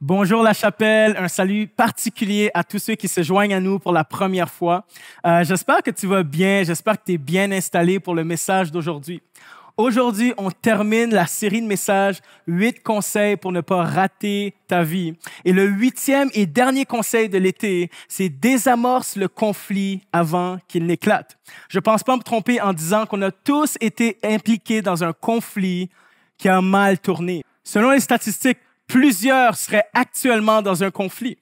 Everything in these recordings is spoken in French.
Bonjour la chapelle, un salut particulier à tous ceux qui se joignent à nous pour la première fois. J'espère que tu vas bien, j'espère que tu es bien installé pour le message d'aujourd'hui. Aujourd'hui, on termine la série de messages 8 conseils pour ne pas rater ta vie. Et le 8e et dernier conseil de l'été, c'est désamorce le conflit avant qu'il n'éclate. Je pense pas me tromper en disant qu'on a tous été impliqués dans un conflit qui a mal tourné. Selon les statistiques, plusieurs seraient actuellement dans un conflit.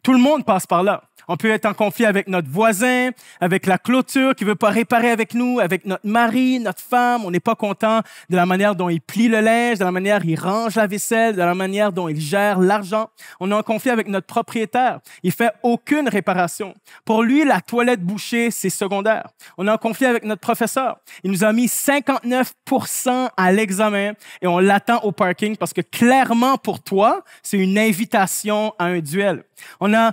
Tout le monde passe par là. On peut être en conflit avec notre voisin, avec la clôture qui veut pas réparer avec nous, avec notre mari, notre femme. On n'est pas content de la manière dont il plie le linge, de la manière dont il range la vaisselle, de la manière dont il gère l'argent. On est en conflit avec notre propriétaire. Il fait aucune réparation. Pour lui, la toilette bouchée, c'est secondaire. On est en conflit avec notre professeur. Il nous a mis 59% à l'examen et on l'attend au parking parce que clairement pour toi, c'est une invitation à un duel. On a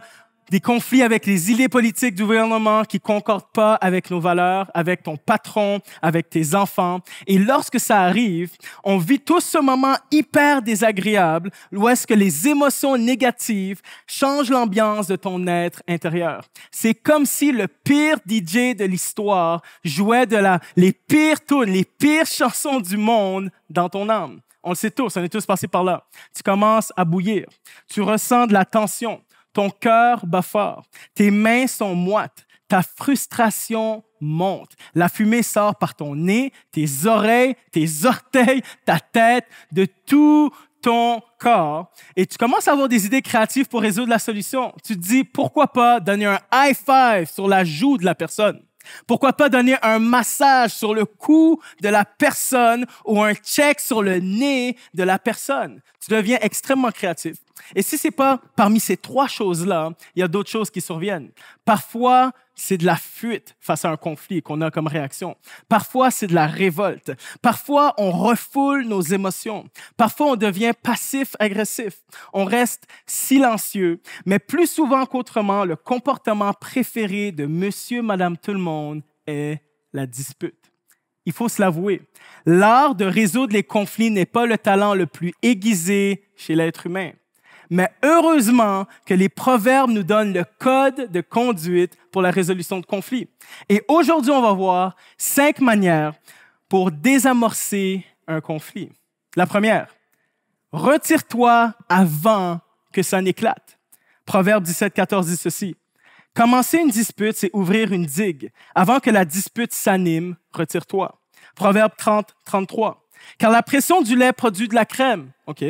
des conflits avec les idées politiques du gouvernement qui concordent pas avec nos valeurs, avec ton patron, avec tes enfants. Et lorsque ça arrive, on vit tous ce moment hyper désagréable où est-ce que les émotions négatives changent l'ambiance de ton être intérieur. C'est comme si le pire DJ de l'histoire jouait les pires tunes, les pires chansons du monde dans ton âme. On le sait tous, on est tous passés par là. Tu commences à bouillir. Tu ressens de la tension. Ton cœur bat fort, tes mains sont moites, ta frustration monte. La fumée sort par ton nez, tes oreilles, tes orteils, ta tête, de tout ton corps. Et tu commences à avoir des idées créatives pour résoudre la solution. Tu te dis, pourquoi pas donner un high five sur la joue de la personne? Pourquoi pas donner un massage sur le cou de la personne ou un check sur le nez de la personne? Tu deviens extrêmement créatif. Et si c'est pas parmi ces trois choses-là, il y a d'autres choses qui surviennent. Parfois, c'est de la fuite face à un conflit qu'on a comme réaction. Parfois, c'est de la révolte. Parfois, on refoule nos émotions. Parfois, on devient passif-agressif. On reste silencieux. Mais plus souvent qu'autrement, le comportement préféré de monsieur, madame, tout le monde est la dispute. Il faut se l'avouer. L'art de résoudre les conflits n'est pas le talent le plus aiguisé chez l'être humain. Mais heureusement que les proverbes nous donnent le code de conduite pour la résolution de conflits. Et aujourd'hui, on va voir 5 manières pour désamorcer un conflit. La première, retire-toi avant que ça n'éclate. Proverbe 17:14 dit ceci. Commencer une dispute, c'est ouvrir une digue. Avant que la dispute s'anime, retire-toi. Proverbe 30:33. Car la pression du lait produit de la crème. OK.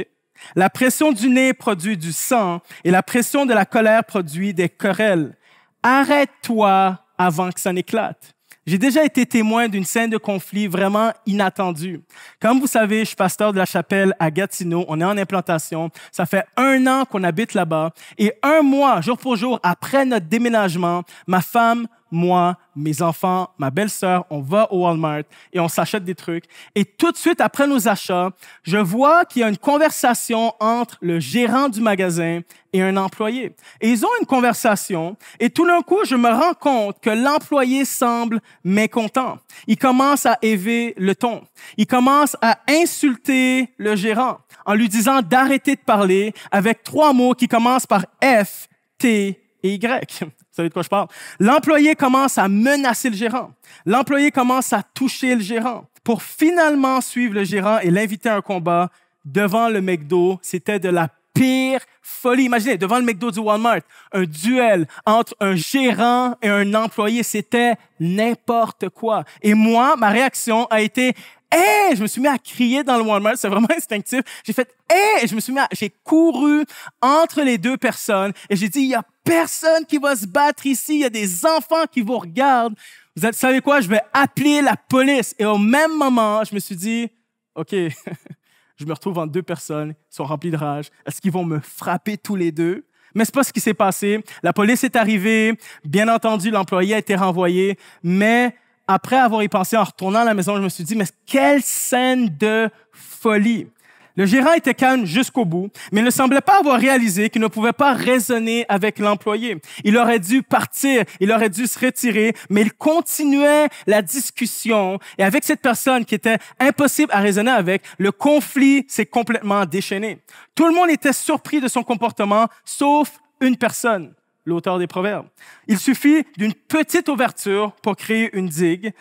La pression du nez produit du sang et la pression de la colère produit des querelles. Arrête-toi avant que ça n'éclate. J'ai déjà été témoin d'une scène de conflit vraiment inattendue. Comme vous savez, je suis pasteur de la chapelle à Gatineau. On est en implantation. Ça fait 1 an qu'on habite là-bas. Et 1 mois, jour pour jour, après notre déménagement, ma femme, moi, mes enfants, ma belle-sœur, on va au Walmart et on s'achète des trucs. Et tout de suite, après nos achats, je vois qu'il y a une conversation entre le gérant du magasin et un employé. Et ils ont une conversation et tout d'un coup, je me rends compte que l'employé semble mécontent. Il commence à élever le ton. Il commence à insulter le gérant en lui disant d'arrêter de parler avec 3 mots qui commencent par F, T et Y. Vous savez de quoi je parle? L'employé commence à menacer le gérant. L'employé commence à toucher le gérant pour finalement suivre le gérant et l'inviter à un combat devant le McDo. C'était de la pire folie. Imaginez, devant le McDo du Walmart, un duel entre un gérant et un employé. C'était n'importe quoi. Et moi, ma réaction a été « Hey! » Je me suis mis à crier dans le Walmart. C'est vraiment instinctif. J'ai fait « Hey! » J'ai couru entre les 2 personnes et j'ai dit « Il y a personne qui va se battre ici. Il y a des enfants qui vous regardent. Vous savez quoi? Je vais appeler la police. » Et au même moment, je me suis dit « OK, je me retrouve entre 2 personnes qui sont remplies de rage. Est-ce qu'ils vont me frapper tous les 2? » Mais c'est pas ce qui s'est passé. La police est arrivée. Bien entendu, l'employé a été renvoyé. Mais après avoir y pensé en retournant à la maison, je me suis dit, mais quelle scène de folie! Le gérant était calme jusqu'au bout, mais il ne semblait pas avoir réalisé qu'il ne pouvait pas raisonner avec l'employé. Il aurait dû partir, il aurait dû se retirer, mais il continuait la discussion. Et avec cette personne qui était impossible à raisonner avec, le conflit s'est complètement déchaîné. Tout le monde était surpris de son comportement, sauf une personne, l'auteur des Proverbes. Il suffit d'une petite ouverture pour créer une digue,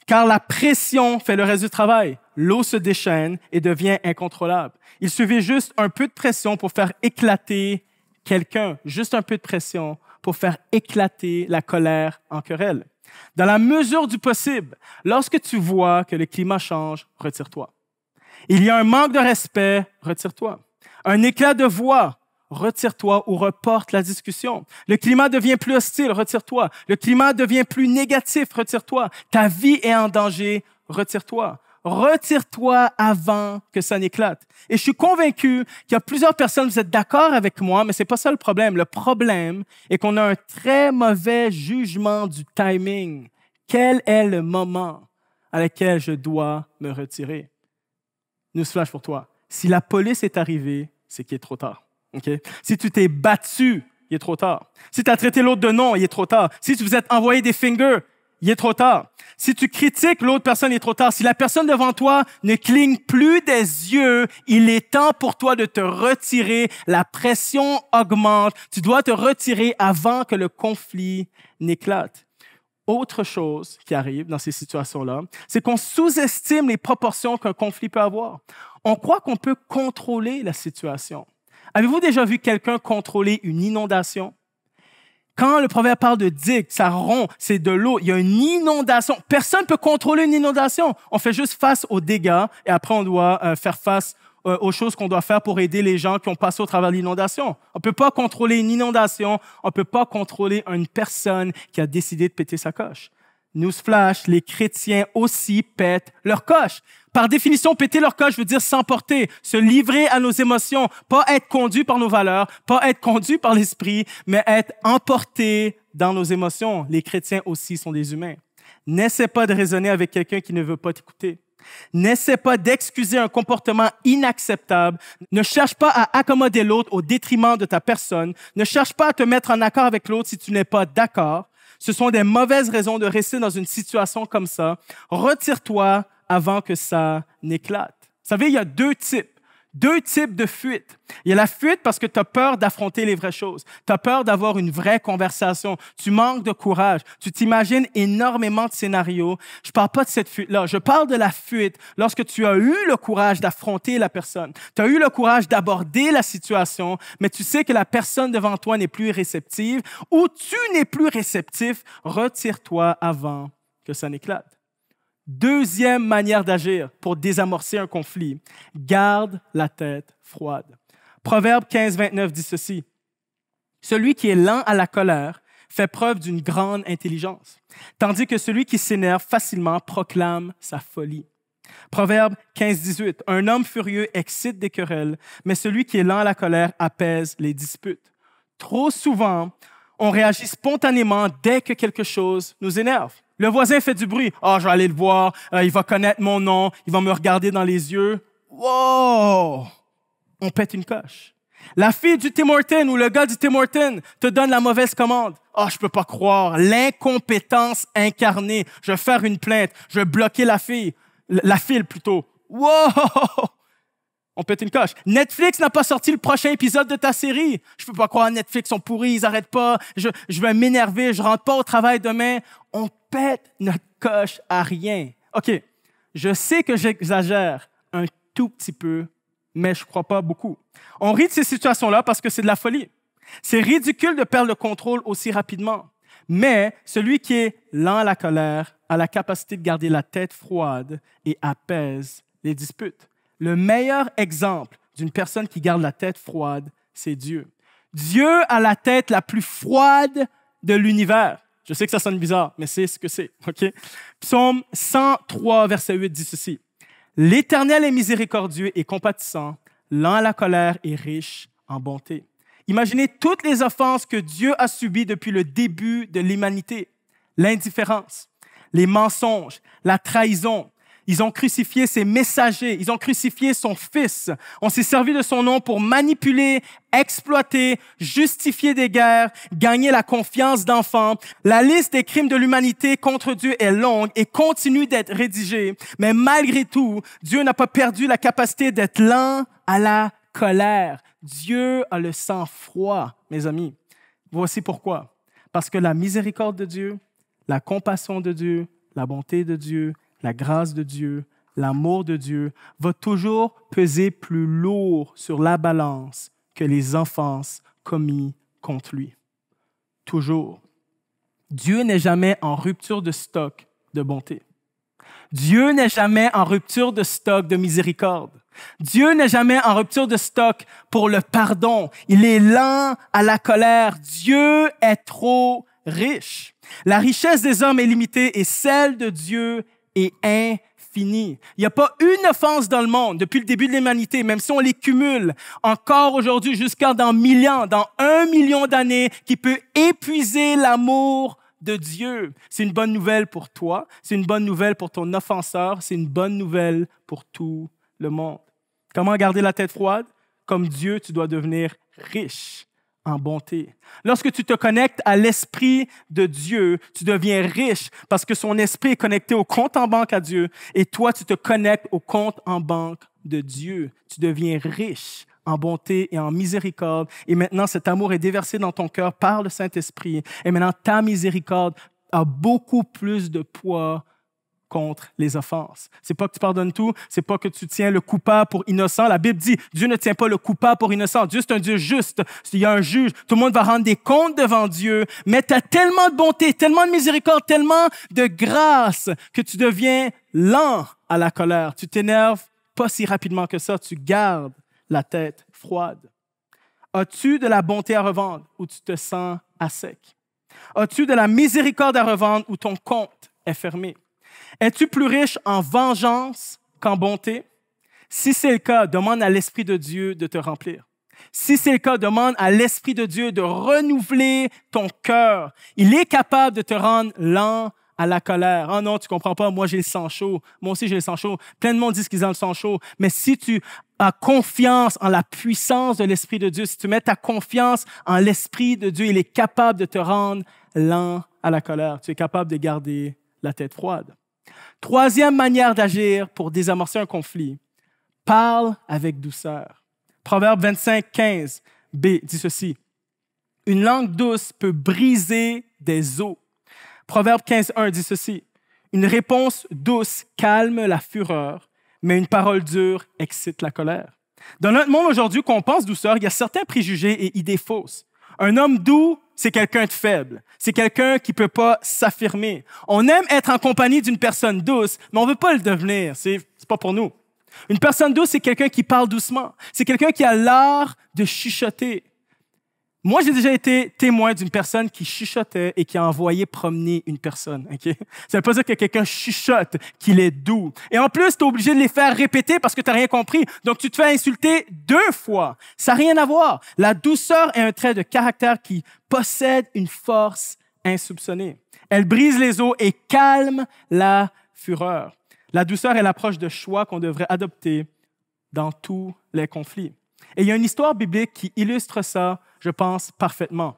car la pression fait le reste du travail. L'eau se déchaîne et devient incontrôlable. Il suffit juste un peu de pression pour faire éclater quelqu'un, juste un peu de pression pour faire éclater la colère en querelle. Dans la mesure du possible, lorsque tu vois que le climat change, retire-toi. Il y a un manque de respect, retire-toi. Un éclat de voix, retire-toi ou reporte la discussion. Le climat devient plus hostile, retire-toi. Le climat devient plus négatif, retire-toi. Ta vie est en danger, retire-toi. Retire-toi avant que ça n'éclate. Et je suis convaincu qu'il y a plusieurs personnes, vous êtes d'accord avec moi, mais c'est pas ça le problème. Le problème est qu'on a un très mauvais jugement du timing. Quel est le moment à lequel je dois me retirer? Newsflash pour toi. Si la police est arrivée, c'est qu'il est trop tard. Okay? Si tu t'es battu, il est trop tard. Si tu as traité l'autre de nom, il est trop tard. Si tu vous êtes envoyé des fingers, il est trop tard. Si tu critiques l'autre personne, il est trop tard. Si la personne devant toi ne cligne plus des yeux, il est temps pour toi de te retirer. La pression augmente. Tu dois te retirer avant que le conflit n'éclate. Autre chose qui arrive dans ces situations-là, c'est qu'on sous-estime les proportions qu'un conflit peut avoir. On croit qu'on peut contrôler la situation. Avez-vous déjà vu quelqu'un contrôler une inondation? Quand le proverbe parle de digue, ça rompt, c'est de l'eau, il y a une inondation. Personne ne peut contrôler une inondation. On fait juste face aux dégâts et après on doit faire face aux choses qu'on doit faire pour aider les gens qui ont passé au travers de l'inondation. On ne peut pas contrôler une inondation, on ne peut pas contrôler une personne qui a décidé de péter sa coche. Newsflash, les chrétiens aussi pètent leur coche. Par définition, péter leur coche veut dire s'emporter, se livrer à nos émotions, pas être conduit par nos valeurs, pas être conduit par l'esprit, mais être emporté dans nos émotions. Les chrétiens aussi sont des humains. N'essaie pas de raisonner avec quelqu'un qui ne veut pas t'écouter. N'essaie pas d'excuser un comportement inacceptable. Ne cherche pas à accommoder l'autre au détriment de ta personne. Ne cherche pas à te mettre en accord avec l'autre si tu n'es pas d'accord. Ce sont des mauvaises raisons de rester dans une situation comme ça. Retire-toi avant que ça n'éclate. Vous savez, il y a deux types de fuite. Il y a la fuite parce que tu as peur d'affronter les vraies choses. Tu as peur d'avoir une vraie conversation. Tu manques de courage. Tu t'imagines énormément de scénarios. Je ne parle pas de cette fuite-là. Je parle de la fuite lorsque tu as eu le courage d'affronter la personne. Tu as eu le courage d'aborder la situation, mais tu sais que la personne devant toi n'est plus réceptive ou tu n'es plus réceptif. Retire-toi avant que ça n'éclate. Deuxième manière d'agir pour désamorcer un conflit, garde la tête froide. Proverbe 15, 29 dit ceci. Celui qui est lent à la colère fait preuve d'une grande intelligence, tandis que celui qui s'énerve facilement proclame sa folie. Proverbe 15, 18. Un homme furieux excite des querelles, mais celui qui est lent à la colère apaise les disputes. Trop souvent, on réagit spontanément dès que quelque chose nous énerve. Le voisin fait du bruit. « Ah, je vais aller le voir. Il va connaître mon nom. Il va me regarder dans les yeux. » Wow! On pète une coche. La fille du Tim Hortons ou le gars du Tim Hortons te donne la mauvaise commande. « Ah, je peux pas croire. L'incompétence incarnée. Je vais faire une plainte. Je vais bloquer la file plutôt. » Wow! On pète une coche. Netflix n'a pas sorti le prochain épisode de ta série. Je peux pas croire, Netflix sont pourris, ils arrêtent pas. Je vais m'énerver, je rentre pas au travail demain. On pète notre coche à rien. OK, je sais que j'exagère un tout petit peu, mais je crois pas beaucoup. On rit de ces situations-là parce que c'est de la folie. C'est ridicule de perdre le contrôle aussi rapidement. Mais celui qui est lent à la colère a la capacité de garder la tête froide et apaise les disputes. Le meilleur exemple d'une personne qui garde la tête froide, c'est Dieu. Dieu a la tête la plus froide de l'univers. Je sais que ça sonne bizarre, mais c'est ce que c'est. Okay? Psaume 103, verset 8 dit ceci. « L'Éternel est miséricordieux et compatissant, lent à la colère et riche en bonté. » Imaginez toutes les offenses que Dieu a subies depuis le début de l'humanité. L'indifférence, les mensonges, la trahison, Ils ont crucifié ses messagers. Ils ont crucifié son fils. On s'est servi de son nom pour manipuler, exploiter, justifier des guerres, gagner la confiance d'enfants. La liste des crimes de l'humanité contre Dieu est longue et continue d'être rédigée. Mais malgré tout, Dieu n'a pas perdu la capacité d'être lent à la colère. Dieu a le sang froid, mes amis. Voici pourquoi. Parce que la miséricorde de Dieu, la compassion de Dieu, la bonté de Dieu, la grâce de Dieu, l'amour de Dieu va toujours peser plus lourd sur la balance que les offenses commises contre lui. Toujours. Dieu n'est jamais en rupture de stock de bonté. Dieu n'est jamais en rupture de stock de miséricorde. Dieu n'est jamais en rupture de stock pour le pardon. Il est lent à la colère. Dieu est trop riche. La richesse des hommes est limitée et celle de Dieu est infinie. Il n'y a pas une offense dans le monde depuis le début de l'humanité, même si on les cumule encore aujourd'hui jusqu'à dans 1000 ans, dans 1 million d'années, qui peut épuiser l'amour de Dieu. C'est une bonne nouvelle pour toi, c'est une bonne nouvelle pour ton offenseur, c'est une bonne nouvelle pour tout le monde. Comment garder la tête froide? Comme Dieu, tu dois devenir riche en bonté. Lorsque tu te connectes à l'Esprit de Dieu, tu deviens riche parce que son esprit est connecté au compte en banque à Dieu et toi, tu te connectes au compte en banque de Dieu. Tu deviens riche en bonté et en miséricorde. Et maintenant, cet amour est déversé dans ton cœur par le Saint-Esprit. Et maintenant, ta miséricorde a beaucoup plus de poids contre les offenses. C'est pas que tu pardonnes tout, c'est pas que tu tiens le coupable pour innocent. La Bible dit, Dieu ne tient pas le coupable pour innocent. Dieu, c'est un Dieu juste. Il y a un juge. Tout le monde va rendre des comptes devant Dieu. Mais tu as tellement de bonté, tellement de miséricorde, tellement de grâce que tu deviens lent à la colère. Tu t'énerves pas si rapidement que ça. Tu gardes la tête froide. As-tu de la bonté à revendre ou tu te sens à sec? As-tu de la miséricorde à revendre ou ton compte est fermé? Es-tu plus riche en vengeance qu'en bonté? Si c'est le cas, demande à l'Esprit de Dieu de te remplir. Si c'est le cas, demande à l'Esprit de Dieu de renouveler ton cœur. Il est capable de te rendre lent à la colère. « Ah non, tu comprends pas, moi j'ai le sang chaud. Moi aussi j'ai le sang chaud. » Plein de monde disent qu'ils ont le sang chaud. Mais si tu as confiance en la puissance de l'Esprit de Dieu, si tu mets ta confiance en l'Esprit de Dieu, il est capable de te rendre lent à la colère. Tu es capable de garder la tête froide. Troisième manière d'agir pour désamorcer un conflit, parle avec douceur. Proverbe 25, 15, B dit ceci. Une langue douce peut briser des os. Proverbe 15, 1 dit ceci. Une réponse douce calme la fureur, mais une parole dure excite la colère. Dans notre monde aujourd'hui, qu'on pense douceur, il y a certains préjugés et idées fausses. Un homme doux, c'est quelqu'un de faible. C'est quelqu'un qui ne peut pas s'affirmer. On aime être en compagnie d'une personne douce, mais on ne veut pas le devenir. C'est pas pour nous. Une personne douce, c'est quelqu'un qui parle doucement. C'est quelqu'un qui a l'art de chuchoter. Moi, j'ai déjà été témoin d'une personne qui chuchotait et qui a envoyé promener une personne. Okay? Ça veut pas dire que quelqu'un chuchote qu'il est doux. Et en plus, tu es obligé de les faire répéter parce que tu n'as rien compris. Donc, tu te fais insulter 2 fois. Ça n'a rien à voir. La douceur est un trait de caractère qui possède une force insoupçonnée. Elle brise les os et calme la fureur. La douceur est l'approche de choix qu'on devrait adopter dans tous les conflits. Et il y a une histoire biblique qui illustre ça, je pense, parfaitement.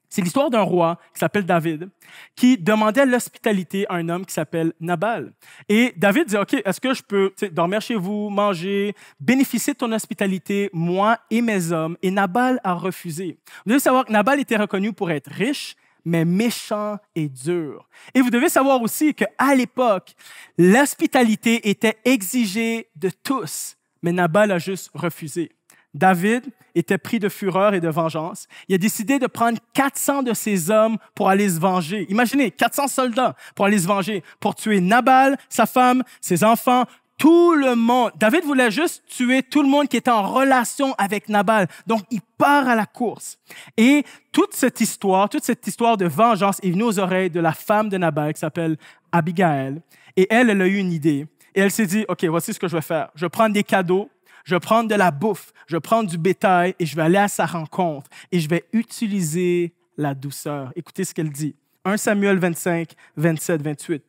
C'est l'histoire d'un roi qui s'appelle David, qui demandait l'hospitalité à un homme qui s'appelle Nabal. Et David dit, OK, est-ce que je peux dormir chez vous, manger, bénéficier de ton hospitalité, moi et mes hommes? Et Nabal a refusé. Vous devez savoir que Nabal était reconnu pour être riche, mais méchant et dur. Et vous devez savoir aussi qu'à l'époque, l'hospitalité était exigée de tous, mais Nabal a juste refusé. David était pris de fureur et de vengeance. Il a décidé de prendre 400 de ses hommes pour aller se venger. Imaginez, 400 soldats pour aller se venger, pour tuer Nabal, sa femme, ses enfants, tout le monde. David voulait juste tuer tout le monde qui était en relation avec Nabal. Donc, il part à la course. Et toute cette histoire de vengeance est venue aux oreilles de la femme de Nabal qui s'appelle Abigail. Et elle a eu une idée. Et elle s'est dit, OK, voici ce que je vais faire. Je vais prendre des cadeaux. Je vais prendre de la bouffe, je vais prendre du bétail et je vais aller à sa rencontre et je vais utiliser la douceur. Écoutez ce qu'elle dit. 1 Samuel 25, 27, 28.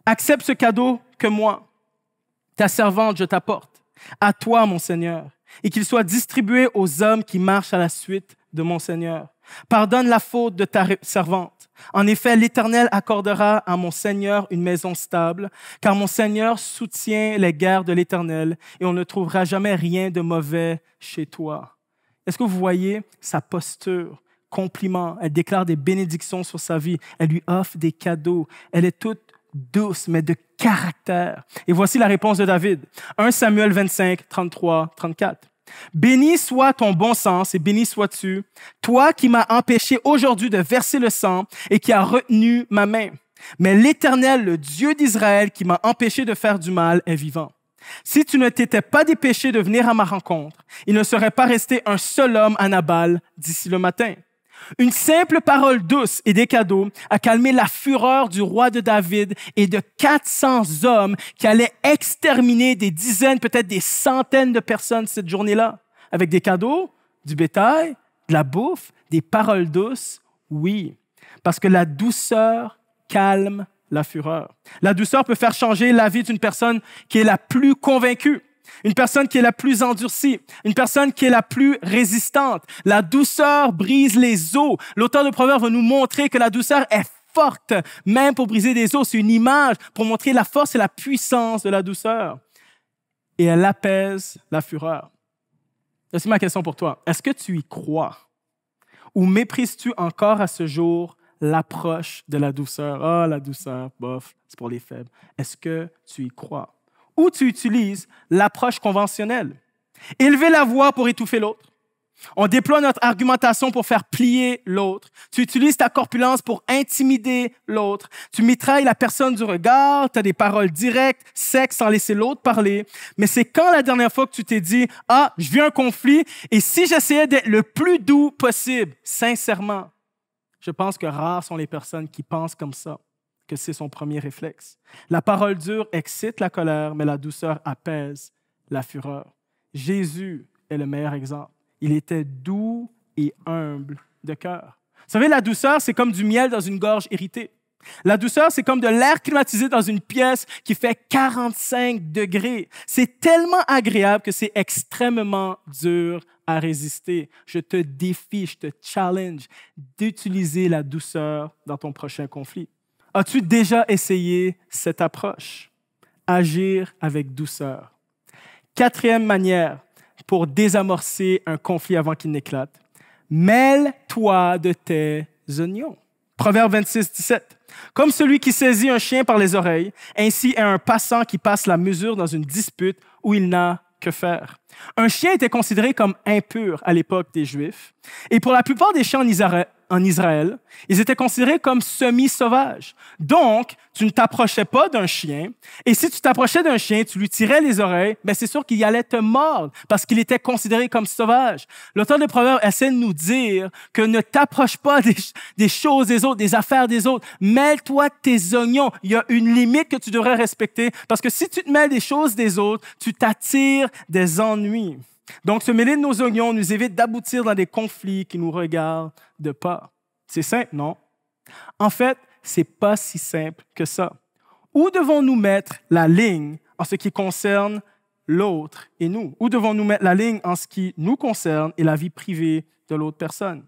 Accepte ce cadeau que moi. Ta servante, je t'apporte. À toi, mon Seigneur. Et qu'il soit distribué aux hommes qui marchent à la suite de mon Seigneur. Pardonne la faute de ta servante. En effet, l'Éternel accordera à mon Seigneur une maison stable, car mon Seigneur soutient les guerres de l'Éternel et on ne trouvera jamais rien de mauvais chez toi. Est-ce que vous voyez sa posture? Compliment. Elle déclare des bénédictions sur sa vie. Elle lui offre des cadeaux. Elle est toute douce, mais de caractère. Et voici la réponse de David. 1 Samuel 25, 33, 34. Béni soit ton bon sens et béni sois-tu, toi qui m'as empêché aujourd'hui de verser le sang et qui as retenu ma main. Mais l'Éternel, le Dieu d'Israël, qui m'a empêché de faire du mal, est vivant. Si tu ne t'étais pas dépêché de venir à ma rencontre, il ne serait pas resté un seul homme à Nabal d'ici le matin. Une simple parole douce et des cadeaux a calmé la fureur du roi de David et de 400 hommes qui allaient exterminer des dizaines, peut-être des centaines de personnes cette journée-là. Avec des cadeaux, du bétail, de la bouffe, des paroles douces, oui. Parce que la douceur calme la fureur. La douceur peut faire changer la vie d'une personne qui est la plus convaincue. Une personne qui est la plus endurcie, une personne qui est la plus résistante. La douceur brise les os. L'auteur de Proverbes va nous montrer que la douceur est forte, même pour briser des os. C'est une image pour montrer la force et la puissance de la douceur. Et elle apaise la fureur. Voici ma question pour toi. Est-ce que tu y crois? Ou méprises-tu encore à ce jour l'approche de la douceur? Ah, la douceur, bof, c'est pour les faibles. Est-ce que tu y crois? Ou tu utilises l'approche conventionnelle. Élever la voix pour étouffer l'autre. On déploie notre argumentation pour faire plier l'autre. Tu utilises ta corpulence pour intimider l'autre. Tu mitrailles la personne du regard, tu as des paroles directes, secs, sans laisser l'autre parler. Mais c'est quand la dernière fois que tu t'es dit « Ah, je vis un conflit et si j'essayais d'être le plus doux possible, sincèrement, je pense que rares sont les personnes qui pensent comme ça. » que c'est son premier réflexe. La parole dure excite la colère, mais la douceur apaise la fureur. Jésus est le meilleur exemple. Il était doux et humble de cœur. Vous savez, la douceur, c'est comme du miel dans une gorge irritée. La douceur, c'est comme de l'air climatisé dans une pièce qui fait 45 degrés. C'est tellement agréable que c'est extrêmement dur à résister. Je te défie, je te challenge d'utiliser la douceur dans ton prochain conflit. As-tu déjà essayé cette approche? Agir avec douceur. Quatrième manière pour désamorcer un conflit avant qu'il n'éclate. Mêle-toi de tes oignons. Proverbe 26, 17. Comme celui qui saisit un chien par les oreilles, ainsi est un passant qui passe la mesure dans une dispute où il n'a que faire. Un chien était considéré comme impur à l'époque des Juifs. Et pour la plupart des chiens en Israël, ils étaient considérés comme semi-sauvages. Donc, tu ne t'approchais pas d'un chien. Et si tu t'approchais d'un chien, tu lui tirais les oreilles, ben c'est sûr qu'il allait te mordre parce qu'il était considéré comme sauvage. L'auteur de Proverbes essaie de nous dire que ne t'approche pas des choses des autres, des affaires des autres. Mêle-toi de tes oignons. Il y a une limite que tu devrais respecter parce que si tu te mêles des choses des autres, tu t'attires des ennuis. Donc, se mêler de nos oignons nous évite d'aboutir dans des conflits qui nous regardent de pas. C'est simple, non? En fait, c'est pas si simple que ça. Où devons-nous mettre la ligne en ce qui concerne l'autre et nous? Où devons-nous mettre la ligne en ce qui nous concerne et la vie privée de l'autre personne?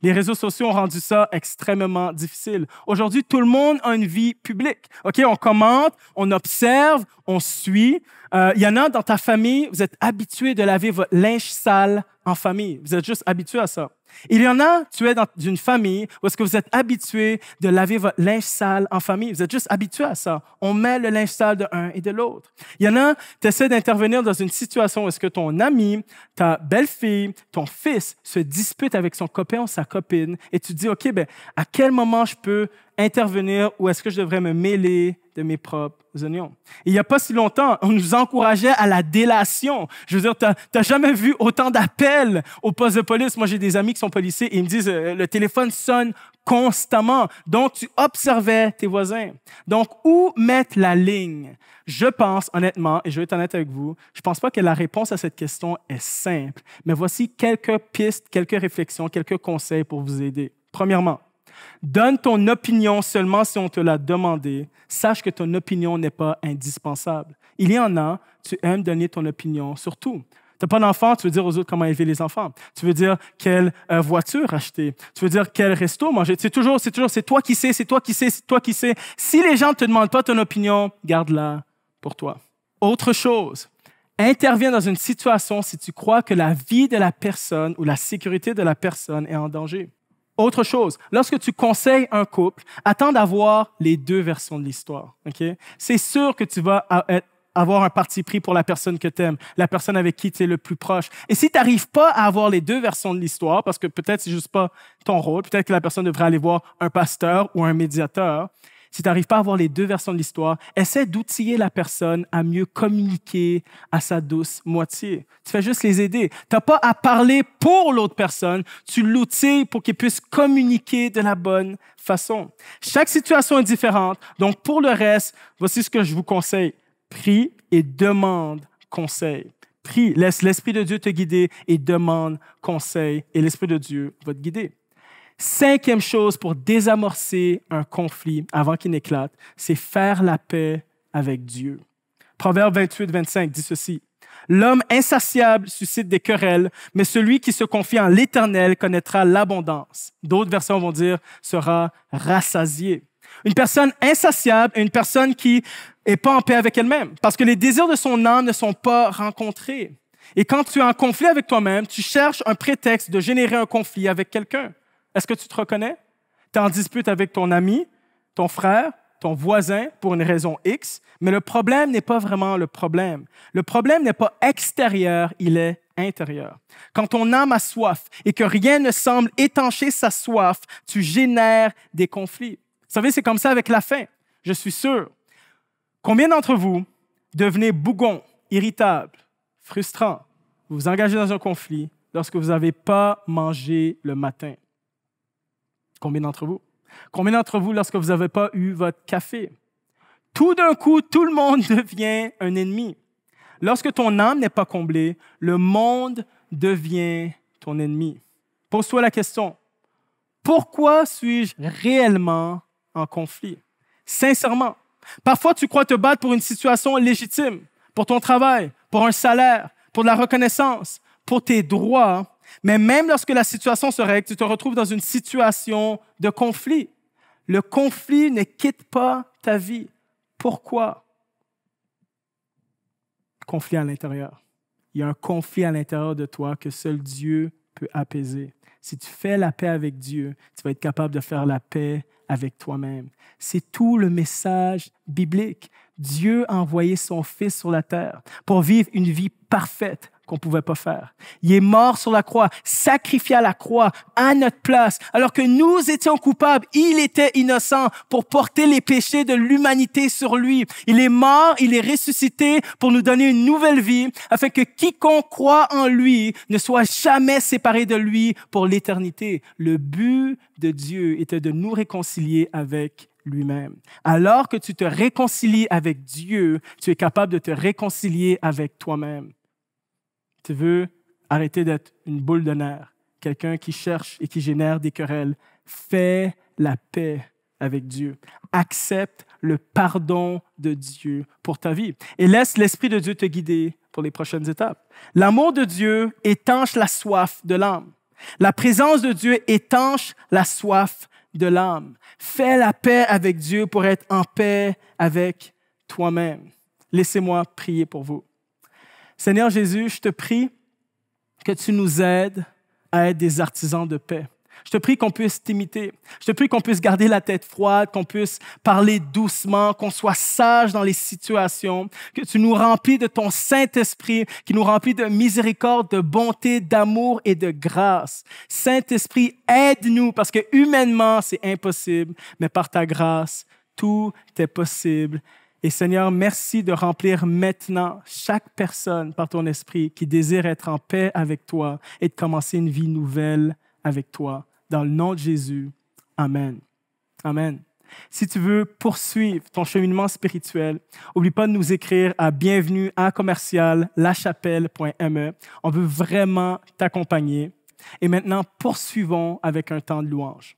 Les réseaux sociaux ont rendu ça extrêmement difficile. Aujourd'hui, tout le monde a une vie publique. OK, on commente, on observe, on suit. Il y en a dans ta famille, vous êtes habitués de laver votre linge sale en famille. Vous êtes juste habitués à ça. Il y en a, tu es dans une famille où est-ce que vous êtes habitués de laver votre linge sale en famille. Vous êtes juste habitués à ça. On met le linge sale de un et de l'autre. Il y en a, tu essaies d'intervenir dans une situation où est-ce que ton ami, ta belle-fille, ton fils se dispute avec son copain ou sa copine et tu te dis, OK, ben, à quel moment je peux intervenir ou est-ce que je devrais me mêler de mes propres oignons? Il n'y a pas si longtemps, on nous encourageait à la délation. Je veux dire, t'as jamais vu autant d'appels au poste de police. Moi, j'ai des amis qui sont policiers et ils me disent le téléphone sonne constamment. Donc, tu observais tes voisins. Donc, où mettre la ligne? Je pense, honnêtement, et je vais être honnête avec vous, je ne pense pas que la réponse à cette question est simple. Mais voici quelques pistes, quelques réflexions, quelques conseils pour vous aider. Premièrement, donne ton opinion seulement si on te l'a demandé. Sache que ton opinion n'est pas indispensable. Il y en a, tu aimes donner ton opinion sur tout. Tu n'as pas d'enfant, tu veux dire aux autres comment élever les enfants. Tu veux dire quelle voiture acheter. Tu veux dire quel resto manger. C'est toujours, c'est toi qui sais, c'est toi qui sais, c'est toi qui sais. Si les gens ne te demandent pas ton opinion, garde-la pour toi. Autre chose, interviens dans une situation si tu crois que la vie de la personne ou la sécurité de la personne est en danger. Autre chose, lorsque tu conseilles un couple, attends d'avoir les deux versions de l'histoire. Okay? C'est sûr que tu vas avoir un parti pris pour la personne que tu aimes, la personne avec qui tu es le plus proche. Et si tu n'arrives pas à avoir les deux versions de l'histoire, parce que peut-être c'est juste pas ton rôle, peut-être que la personne devrait aller voir un pasteur ou un médiateur, si tu n'arrives pas à avoir les deux versions de l'histoire, essaie d'outiller la personne à mieux communiquer à sa douce moitié. Tu fais juste les aider. Tu n'as pas à parler pour l'autre personne, tu l'outilles pour qu'il puisse communiquer de la bonne façon. Chaque situation est différente, donc pour le reste, voici ce que je vous conseille. Prie et demande conseil. Prie, laisse l'Esprit de Dieu te guider et demande conseil et l'Esprit de Dieu va te guider. 5e chose pour désamorcer un conflit avant qu'il n'éclate, c'est faire la paix avec Dieu. Proverbe 28, 25 dit ceci. L'homme insatiable suscite des querelles, mais celui qui se confie en l'Éternel connaîtra l'abondance. D'autres versions vont dire sera rassasié. Une personne insatiable est une personne qui n'est pas en paix avec elle-même parce que les désirs de son âme ne sont pas rencontrés. Et quand tu es en conflit avec toi-même, tu cherches un prétexte de générer un conflit avec quelqu'un. Est-ce que tu te reconnais? Tu es en dispute avec ton ami, ton frère, ton voisin pour une raison X, mais le problème n'est pas vraiment le problème. Le problème n'est pas extérieur, il est intérieur. Quand ton âme a soif et que rien ne semble étancher sa soif, tu génères des conflits. Vous savez, c'est comme ça avec la faim. Je suis sûr. Combien d'entre vous devenez bougon, irritable, frustrant, vous vous engagez dans un conflit lorsque vous n'avez pas mangé le matin? Combien d'entre vous? Combien d'entre vous lorsque vous n'avez pas eu votre café? Tout d'un coup, tout le monde devient un ennemi. Lorsque ton âme n'est pas comblée, le monde devient ton ennemi. Pose-toi la question, pourquoi suis-je réellement en conflit? Sincèrement. Parfois, tu crois te battre pour une situation légitime, pour ton travail, pour un salaire, pour de la reconnaissance, pour tes droits, mais même lorsque la situation se règle, tu te retrouves dans une situation de conflit. Le conflit ne quitte pas ta vie. Pourquoi? Conflit à l'intérieur. Il y a un conflit à l'intérieur de toi que seul Dieu peut apaiser. Si tu fais la paix avec Dieu, tu vas être capable de faire la paix avec toi-même. C'est tout le message biblique. Dieu a envoyé son Fils sur la terre pour vivre une vie parfaite qu'on ne pouvait pas faire. Il est mort sur la croix, sacrifié à la croix à notre place. Alors que nous étions coupables, il était innocent pour porter les péchés de l'humanité sur lui. Il est mort, il est ressuscité pour nous donner une nouvelle vie afin que quiconque croit en lui ne soit jamais séparé de lui pour l'éternité. Le but de Dieu était de nous réconcilier avec lui-même. Alors que tu te réconcilies avec Dieu, tu es capable de te réconcilier avec toi-même. Tu veux arrêter d'être une boule de nerfs, quelqu'un qui cherche et qui génère des querelles. Fais la paix avec Dieu. Accepte le pardon de Dieu pour ta vie et laisse l'Esprit de Dieu te guider pour les prochaines étapes. L'amour de Dieu étanche la soif de l'âme. La présence de Dieu étanche la soif de l'âme. Fais la paix avec Dieu pour être en paix avec toi-même. Laissez-moi prier pour vous. Seigneur Jésus, je te prie que tu nous aides à être des artisans de paix. Je te prie qu'on puisse t'imiter. Je te prie qu'on puisse garder la tête froide, qu'on puisse parler doucement, qu'on soit sage dans les situations, que tu nous remplis de ton Saint-Esprit, qui nous remplit de miséricorde, de bonté, d'amour et de grâce. Saint-Esprit, aide-nous parce que humainement, c'est impossible, mais par ta grâce, tout est possible. Et Seigneur, merci de remplir maintenant chaque personne par ton esprit qui désire être en paix avec toi et de commencer une vie nouvelle avec toi. Dans le nom de Jésus, Amen. Amen. Si tu veux poursuivre ton cheminement spirituel, n'oublie pas de nous écrire à bienvenue@lachapelle.me. On veut vraiment t'accompagner. Et maintenant, poursuivons avec un temps de louange.